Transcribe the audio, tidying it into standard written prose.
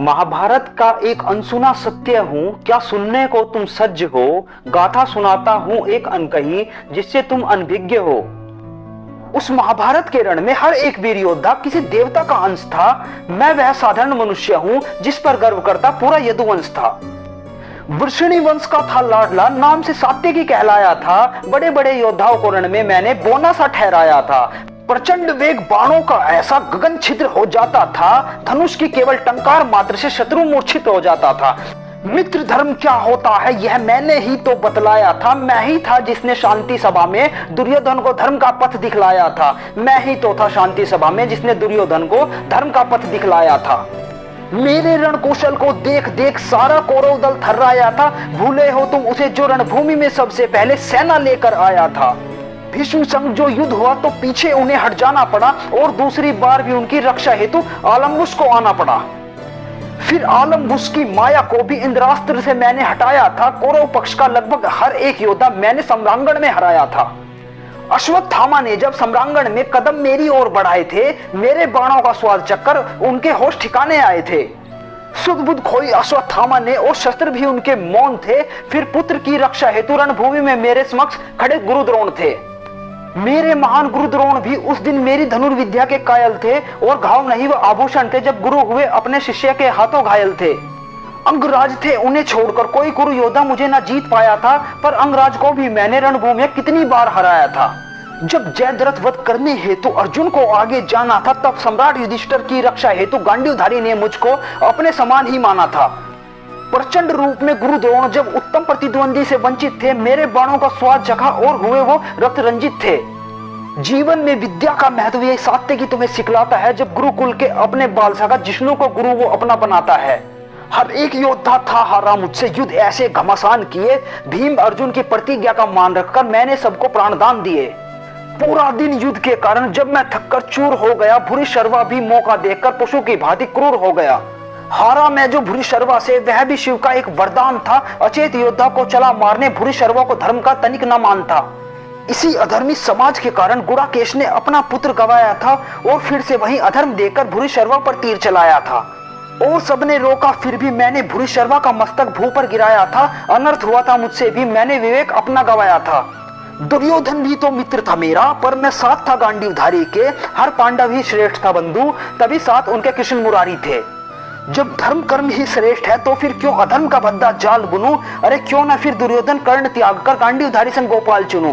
महाभारत का एक अनसुना सत्य हूँ, क्या सुनने को तुम सज्ज हो। गाथा सुनाता हूँ एक अनकही, जिससे तुम अनभिज्ञ हो। उस महाभारत के रण में हर एक वीर योद्धा किसी देवता का अंश था। मैं वह साधारण मनुष्य हूँ जिस पर गर्व करता पूरा यदुवंश था। वृषणी वंश का था लाडला, नाम से सात्यकी कहलाया था। बड़े बड़े योद्धाओं को रण में मैंने बोना सा ठहराया था। प्रचंड वेग बाणों का ऐसा गगन छिद्र हो जाता था, धनुष की केवल टंकार मात्र से शत्रु मूर्छित हो जाता था। मित्र धर्म क्या होता है यह मैंने ही तो बतलाया था। मैं ही था जिसने शांति सभा में दुर्योधन को धर्म का पथ दिखलाया था। मैं ही तो था शांति सभा में जिसने दुर्योधन को धर्म का पथ दिखलाया था। मेरे रण कौशल को देख देख सारा कौरव दल थर्राया था। भूले हो तुम उसे जो रणभूमि में सबसे पहले सेना लेकर आया था। भीष्म संग जो युद्ध हुआ तो पीछे उन्हें हट जाना पड़ा और दूसरी बार भी उनकी रक्षा हेतु आलम्बुस को आना पड़ा। फिर आलम्बुस की माया को भी इंद्रास्त्र से मैंने हटाया था। कौरव पक्ष का लगभग हर एक योद्धा मैंने सम्रांगण में हराया था। अश्वत्थामा ने जब सम्रांगण में कदम मेरी ओर बढ़ाए थे, मेरे बाणों का स्वाद चक्कर उनके होश ठिकाने आए थे। सुध बुध खोई अश्वत्थामा ने और शस्त्र भी उनके मौन थे। फिर पुत्र की रक्षा हेतु रणभूमि में मेरे समक्ष खड़े गुरु द्रोण थे। मेरे महान गुरु द्रोण भी उस दिन मेरी धनुर्विद्या के कायल थे और घाव नहीं वह आभूषण थे जब गुरु हुए अपने शिष्य के हाथों घायल थे। अंगराज थे, उन्हें छोड़कर कोई गुरु योद्धा मुझे ना जीत पाया था, पर अंगराज को भी मैंने रणभूमि में कितनी बार हराया था। जब जयद्रथ वध करने हेतु अर्जुन को आगे जाना था, तब सम्राट युधिष्ठिर की रक्षा हेतु गांडीवधारी ने मुझको अपने समान ही माना था। प्रचंड रूप में गुरु द्रोण जब उत्तम प्रतिद्वंदी से वंचित थे, मेरे बाणों का स्वाद चखा और हुए वो रक्त रंजित थे। जीवन में विद्या का महत्व यही सात्यकी तुम्हें सिखलाता है। जब गुरुकुल के अपने बाल सखा जिष्णु को गुरु वो अपना बनाता है। हर एक योद्धा था हारा मुझसे, युद्ध ऐसे घमासान किए। भीम अर्जुन की प्रतिज्ञा का मान रखकर मैंने सबको प्राणदान दिए। पूरा दिन युद्ध के कारण जब मैं थककर चूर हो गया, भूरी शर्वा भी मौका देखकर पशु की भांति क्रूर हो गया। हारा मैं जो भूरी शर्वा से, वह भी शिव का एक वरदान था। अचेत योद्धा को चला मारने भूरी शर्वा को धर्म का तनिक न मानता। इसी अधर्मी समाज के कारण गुड़ाकेश ने अपना पुत्र गवाया था और फिर से वही अधर्म देकर भूरी शर्वा पर तीर चलाया था। और सबने रोका, फिर भी मैंने भूरी शर्वा का मस्तक भू पर गिराया था। अनर्थ हुआ था मुझसे भी, मैंने विवेक अपना गवाया था। दुर्योधन भी तो मित्र था मेरा, पर मैं साथ था गांडीवधारी के। हर पांडव ही श्रेष्ठ था बंधु, तभी साथ उनके कृष्ण मुरारी थे। जब धर्म कर्म ही श्रेष्ठ है तो फिर क्यों अधर्म का भद्दा जाल बुनूं। अरे क्यों ना फिर दुर्योधन कर्ण त्याग कर गांडीवधारी संग गोपाल चुनूं।